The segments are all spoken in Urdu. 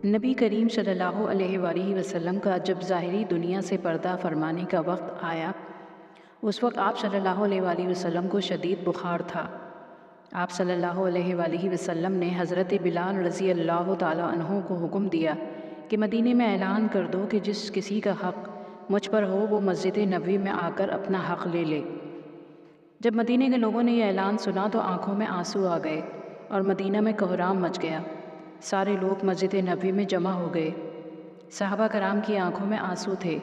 نبی کریم صلی اللہ علیہ وآلہ وسلم کا جب ظاہری دنیا سے پردہ فرمانے کا وقت آیا، اس وقت آپ صلی اللہ علیہ وآلہ وسلم کو شدید بخار تھا۔ آپ صلی اللہ علیہ وآلہ وسلم نے حضرت بلال رضی اللہ تعالیٰ عنہ کو حکم دیا کہ مدینے میں اعلان کر دو کہ جس کسی کا حق مجھ پر ہو وہ مسجد نبوی میں آ کر اپنا حق لے لے۔ جب مدینے کے لوگوں نے یہ اعلان سنا تو آنکھوں میں آنسو آ گئے اور مدینہ میں کوہرام مچ گیا۔ سارے لوگ مسجد نبوی میں جمع ہو گئے۔ صحابہ کرام کی آنکھوں میں آنسو تھے،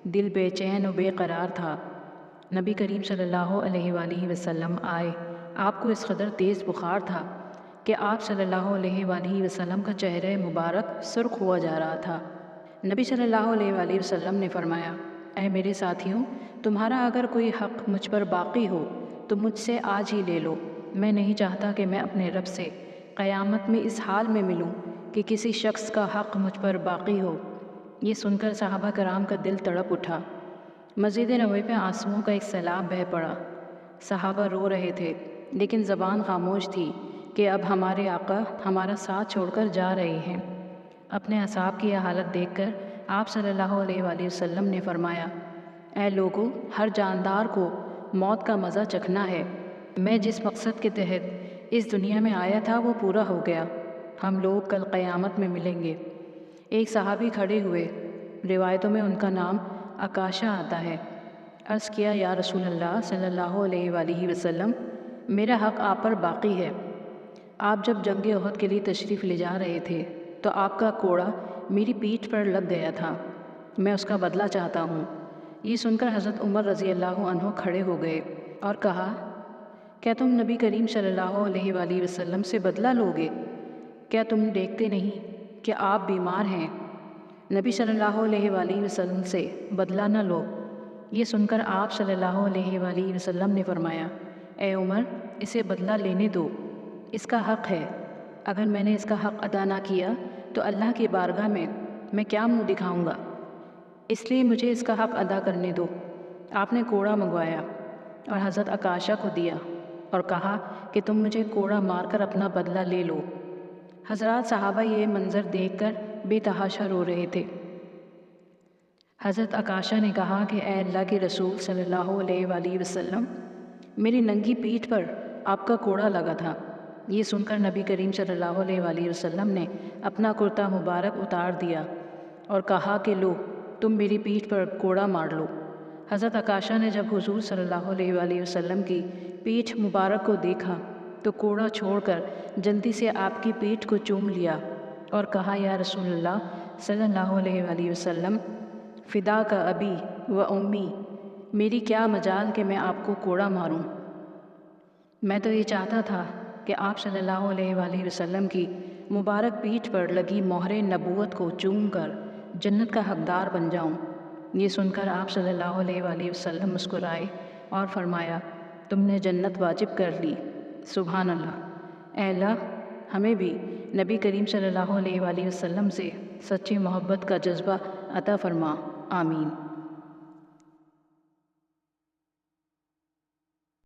دل بے چین و بے قرار تھا۔ نبی کریم صلی اللہ علیہ وآلہ وسلم آئے۔ آپ کو اس قدر تیز بخار تھا کہ آپ صلی اللہ علیہ وآلہ وسلم کا چہرہ مبارک سرخ ہوا جا رہا تھا۔ نبی صلی اللہ علیہ وآلہ وسلم نے فرمایا، اے میرے ساتھیوں، تمہارا اگر کوئی حق مجھ پر باقی ہو تو مجھ سے آج ہی لے لو۔ میں نہیں چاہتا کہ میں اپنے رب سے قیامت میں اس حال میں ملوں کہ کسی شخص کا حق مجھ پر باقی ہو۔ یہ سن کر صحابہ کرام کا دل تڑپ اٹھا۔ مسجد نبوی پہ آنسوؤں کا ایک سیلاب بہہ پڑا۔ صحابہ رو رہے تھے لیکن زبان خاموش تھی کہ اب ہمارے آقا ہمارا ساتھ چھوڑ کر جا رہے ہیں۔ اپنے اصحاب کی یہ حالت دیکھ کر آپ صلی اللہ علیہ وآلہ وسلم نے فرمایا، اے لوگو، ہر جاندار کو موت کا مزہ چکھنا ہے۔ میں جس مقصد کے تحت اس دنیا میں آیا تھا وہ پورا ہو گیا۔ ہم لوگ کل قیامت میں ملیں گے۔ ایک صحابی کھڑے ہوئے، روایتوں میں ان کا نام عکاشہ آتا ہے۔ عرض کیا، یا رسول اللہ صلی اللہ علیہ وآلہ وسلم، میرا حق آپ پر باقی ہے۔ آپ جب جنگ احد کے لیے تشریف لے جا رہے تھے تو آپ کا کوڑا میری پیٹھ پر لگ گیا تھا، میں اس کا بدلہ چاہتا ہوں۔ یہ سن کر حضرت عمر رضی اللہ عنہ کھڑے ہو گئے اور کہا، کیا تم نبی کریم صلی اللہ علیہ وآلہ وسلم سے بدلہ لوگے؟ کیا تم دیکھتے نہیں کہ آپ بیمار ہیں؟ نبی صلی اللہ علیہ وآلہ وسلم سے بدلہ نہ لو۔ یہ سن کر آپ صلی اللہ علیہ وآلہ وسلم نے فرمایا، اے عمر، اسے بدلہ لینے دو، اس کا حق ہے۔ اگر میں نے اس کا حق ادا نہ کیا تو اللہ کی بارگاہ میں کیا منہ دکھاؤں گا؟ اس لیے مجھے اس کا حق ادا کرنے دو۔ آپ نے کوڑا منگوایا اور حضرت عکاشہ کو دیا اور کہا کہ تم مجھے کوڑا مار کر اپنا بدلہ لے لو۔ حضرات صحابہ یہ منظر دیکھ کر بے تحاشا رو رہے تھے۔ حضرت عکاشہ نے کہا کہ اے اللہ کے رسول صلی اللہ علیہ وآلہ وسلم، میری ننگی پیٹھ پر آپ کا کوڑا لگا تھا۔ یہ سن کر نبی کریم صلی اللہ علیہ وآلہ وسلم نے اپنا کرتا مبارک اتار دیا اور کہا کہ لو، تم میری پیٹھ پر کوڑا مار لو۔ حضرت عکاشہ نے جب حضور صلی اللہ علیہ وآلہ وسلم کی پیٹھ مبارک کو دیکھا تو کوڑا چھوڑ کر جلدی سے آپ کی پیٹھ کو چوم لیا اور کہا، یا رسول اللہ صلی اللہ علیہ وآلہ وسلم، فدا کا ابی و امی، میری کیا مجال کہ میں آپ کو کوڑا ماروں۔ میں تو یہ چاہتا تھا کہ آپ صلی اللہ علیہ وآلہ وسلم کی مبارک پیٹھ پر لگی مہر نبوت کو چوم کر جنت کا حقدار بن جاؤں۔ یہ سن کر آپ صلی اللہ علیہ وآلہ وسلم مسکرائے اور فرمایا، تم نے جنت واجب کر لی۔ سبحان اللہ۔ اے اللہ، ہمیں بھی نبی کریم صلی اللہ علیہ وآلہ وسلم سے سچی محبت کا جذبہ عطا فرما۔ آمین۔